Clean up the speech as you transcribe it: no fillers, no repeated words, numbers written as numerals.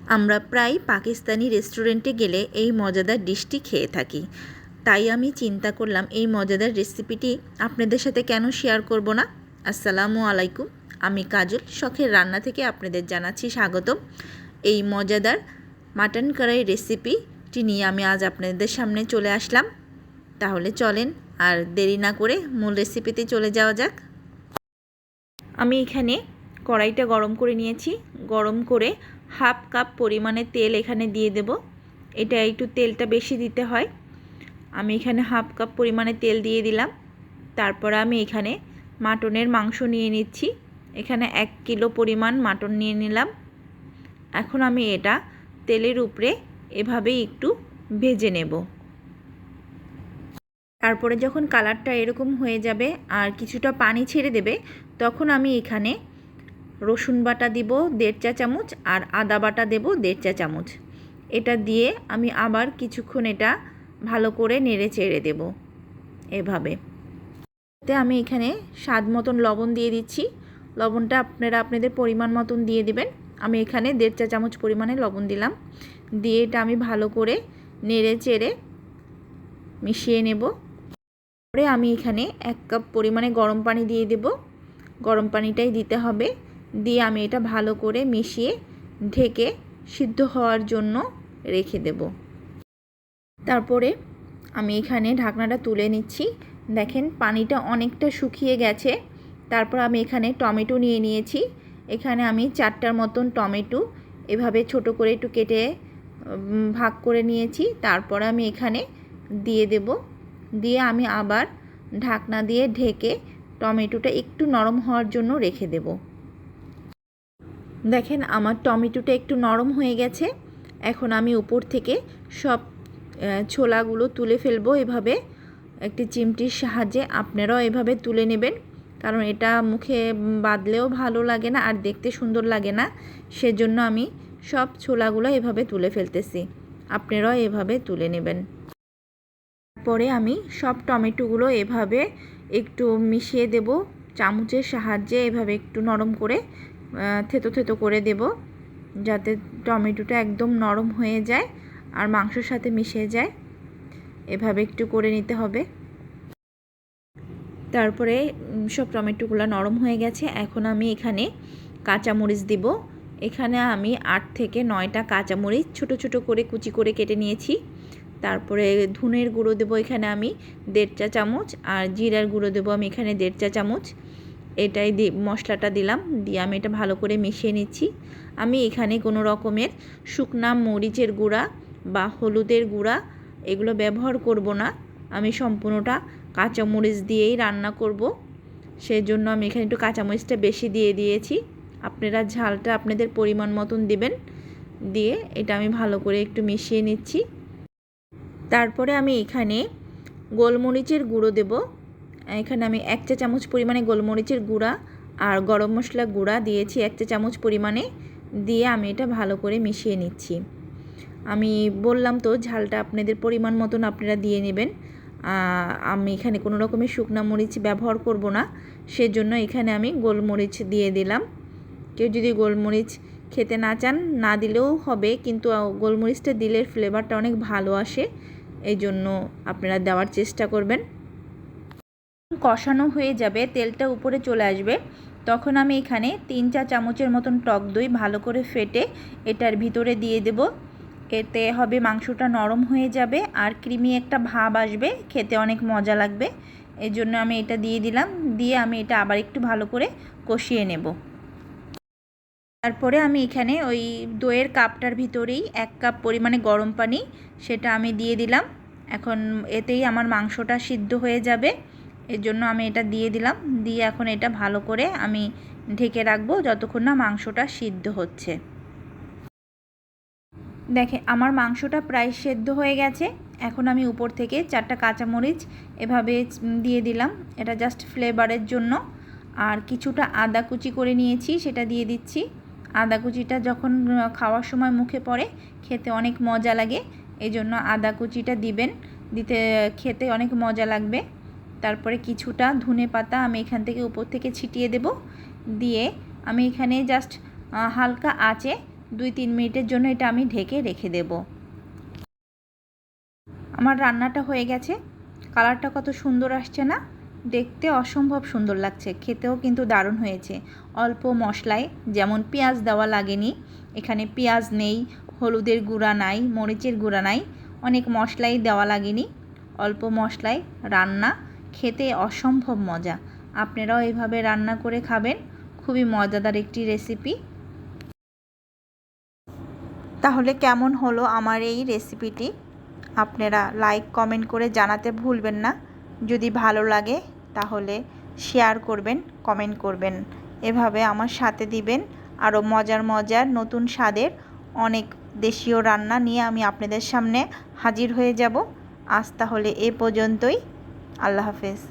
আমরা প্রায় পাকিস্তানি রেস্টুরেন্টে গেলে এই মজাদার ডিশটি খেয়ে থাকি। তাই আমি চিন্তা করলাম এই মজাদার রেসিপিটি আপনাদের সাথে কেন শেয়ার করব না। আসসালামু আলাইকুম, আমি কাজল শখের রান্না থেকে আপনাদের জানাচ্ছি স্বাগতম। এই মজাদার মাটন কড়াই রেসিপিটি নিয়ে আমি আজ আপনাদের সামনে চলে আসলাম। তাহলে চলেন আর দেরি না করে মূল রেসিপিতে চলে যাওয়া যাক। আমি এখানে কড়াইটা গরম করে নিয়েছি। গরম করে হাফ কাপ পরিমাণে তেল এখানে দিয়ে দেব। এটা একটু তেলটা বেশি দিতে হয়। আমি এখানে হাফ কাপ পরিমাণে তেল দিয়ে দিলাম। তারপর আমি এখানে মাটনের মাংস নিয়ে নিচ্ছি। এখানে 1 কিলো পরিমাণ মাটন নিয়ে নিলাম। এখন আমি এটা তেলের উপরে এভাবেই একটু ভেজে নেব। তারপরে যখন কালারটা এরকম হয়ে যাবে আর কিছুটা পানি ছেড়ে দেবে, তখন আমি এখানে রসুন বাটা দিব 1.5 চা চামচ আর আদা বাটা দেব 1.5 চা চামচ। এটা দিয়ে আমি আবার কিছুক্ষণ এটা ভালো করে নেড়ে চেড়ে দেব এভাবে। এতে আমি এখানে স্বাদ মতন লবণ দিয়ে দিচ্ছি। লবণটা আপনারা আপনাদের পরিমাণ মতন দিয়ে দিবেন। আমি এখানে 1.5 চা চামচ পরিমাণে লবণ দিলাম। দিয়ে এটা আমি ভালো করে নেড়ে চেড়ে মিশিয়ে নেব। পরে আমি এখানে 1 কাপ পরিমাণে গরম পানি দিয়ে দেব। গরম পানিটাই দিতে হবে। দিয়ে আমি এটা ভালো করে মিশিয়ে ঢেকে সিদ্ধ হওয়ার জন্য রেখে দেব। তারপরে আমি এখানে ঢাকনাটা তুলে নিচ্ছি। দেখেন পানিটা অনেকটা শুকিয়ে গেছে। তারপর আমি এখানে টমেটো নিয়ে নিয়েছি। এখানে আমি 4টার মতন টমেটো এভাবে ছোট করে একটু কেটে ভাগ করে নিয়েছি। তারপর আমি এখানে দিয়ে দেব। দিয়ে আমি আবার ঢাকনা দিয়ে ঢেকে টমেটোটা একটু নরম হওয়ার জন্য রেখে দেব। দেখেন আমার টমেটোটা একটু নরম হয়ে গেছে। এখন আমি উপর থেকে সব ছোলাগুলো তুলে ফেলবো এভাবে একটি চিমটির সাহায্যে। আপনারাও এভাবে তুলে নেবেন, কারণ এটা মুখে বাদলেও ভালো লাগে না আর দেখতে সুন্দর লাগে না। সেজন্য আমি সব ছোলাগুলো এভাবে তুলে ফেলতেছি। আপনারাও এভাবে তুলে নেবেন। পরে আমি সব টমেটোগুলো এভাবে একটু মিশিয়ে দেব চামচের সাহায্যে। এভাবে একটু নরম করে থেতো থেতো করে দেব, যাতে টমেটোটা একদম নরম হয়ে যায় আর মাংসের সাথে মিশে যায়। এভাবে একটু করে নিতে হবে। তারপরে সব টমেটোগুলো নরম হয়ে গেছে। এখন আমি এখানে কাঁচামরিচ দিব। এখানে আমি 8 থেকে 9টা কাঁচামরিচ ছোট ছোট করে কুচি করে কেটে নিয়েছি। তারপরে ধনের গুঁড়ো দেবো এখানে আমি 1.5 চা চামচ আর জিরার গুঁড়ো দেবো আমি এখানে 1.5 চা চামচ। এটাই মশলাটা দিলাম। দিয়ে আমি এটা ভালো করে মিশিয়ে নিচ্ছি। আমি এখানে কোনো রকমের শুকনা মরিচের গুঁড়া বা হলুদের গুঁড়া এগুলো ব্যবহার করব না। আমি সম্পূর্ণটা কাঁচামরিচ দিয়েই রান্না করব। সেজন্য আমি এখানে একটু কাঁচামরিচটা বেশি দিয়ে দিয়েছি। আপনারা ঝালটা আপনাদের পরিমাণ মতন দিবেন। দিয়ে এটা আমি ভালো করে একটু মিশিয়ে নিচ্ছি। তারপরে আমি এখানে গোলমরিচের গুঁড়ো দেব। এখানে আমি 1 চা চামচ পরিমাণে গোলমরিচের গুঁড়া আর গরম মশলা গুঁড়া দিয়েছি 1 চা চামচ পরিমাণে। দিয়ে আমি এটা ভালো করে মিশিয়ে নিচ্ছি। আমি বললাম তো ঝালটা আপনাদের পরিমাণ মতন আপনারা দিয়ে নেবেন। আমি এখানে কোনো রকমের শুকনা মরিচ ব্যবহার করব না, সেজন্য এখানে আমি গোলমরিচ দিয়ে দিলাম। কেউ যদি গোলমরিচ খেতে না চান না দিলেও হবে, কিন্তু গোলমরিচটা দিলে ফ্লেভারটা অনেক ভালো আসে। এই জন্য আপনারা দেওয়ার চেষ্টা করবেন। কষানো হয়ে যাবে, তেলটা উপরে চলে আসবে, তখন আমি এখানে 3 চা চামচের মতন টক দই ভালো করে ফেটে এটার ভিতরে দিয়ে দেব। এতে হবে মাংসটা নরম হয়ে যাবে আর ক্রিমি একটা ভাব আসবে, খেতে অনেক মজা লাগবে। এই জন্য আমি এটা দিয়ে দিলাম। দিয়ে আমি এটা আবার একটু ভালো করে কষিয়ে নেব। তারপরে আমি এখানে ওই দইয়ের কাপটার ভিতরেই 1 কাপ পরিমাণে গরম পানি সেটা আমি দিয়ে দিলাম। এখন এতেই আমার মাংসটা সিদ্ধ হয়ে যাবে। এর জন্য আমি এটা দিয়ে দিলাম। দিয়ে এখন এটা ভালো করে আমি ঢেকে রাখবো যতক্ষণ না মাংসটা সিদ্ধ হচ্ছে। দেখে আমার মাংসটা প্রায় সেদ্ধ হয়ে গেছে। এখন আমি উপর থেকে 4টা কাঁচামরিচ এভাবে দিয়ে দিলাম, এটা জাস্ট ফ্লেভারের জন্য। আর কিছুটা আদা কুচি করে নিয়েছি, সেটা দিয়ে দিচ্ছি। আদা কুচিটা যখন খাওয়ার সময় মুখে পড়ে খেতে অনেক মজা লাগে, এই জন্য আদা কুচিটা দিবেন, দিতে খেতে অনেক মজা লাগবে। তারপরে কিছুটা ধনে পাতা আমি এখান থেকে উপর থেকে ছিটিয়ে দেব। দিয়ে আমি এখানে জাস্ট হালকা আঁচে 2-3 মিনিটের জন্য এটা আমি ঢেকে রেখে দেব। আমার রান্নাটা হয়ে গেছে। কালারটা কত সুন্দর আসছে না? দেখতে অসম্ভব সুন্দর লাগছে, খেতেও কিন্তু দারুণ হয়েছে। অল্প মশলায়, যেমন পেঁয়াজ দেওয়া লাগেনি, এখানে পেঁয়াজ নেই, হলুদের গুঁড়া নাই, মরিচের গুঁড়া নাই, অনেক মশলাই দেওয়া লাগেনি, অল্প মশলায় রান্না, খেতে অসম্ভব মজা। আপনারাও এইভাবে রান্না করে খাবেন, খুবই মজাদার একটি রেসিপি। তাহলে কেমন হলো আমার এই রেসিপিটি? আপনারা লাইক কমেন্ট করে জানাতে ভুলবেন না। যদি ভালো লাগে তাহলে শেয়ার করবেন, কমেন্ট করবেন। এভাবে আমার সাথে দিবেন। আরও মজার মজার নতুন স্বাদের অনেক দেশীয় রান্না নিয়ে আমি আপনাদের সামনে হাজির হয়ে যাব। আজ তাহলে এ পর্যন্তই। আল্লাহ হাফেজ।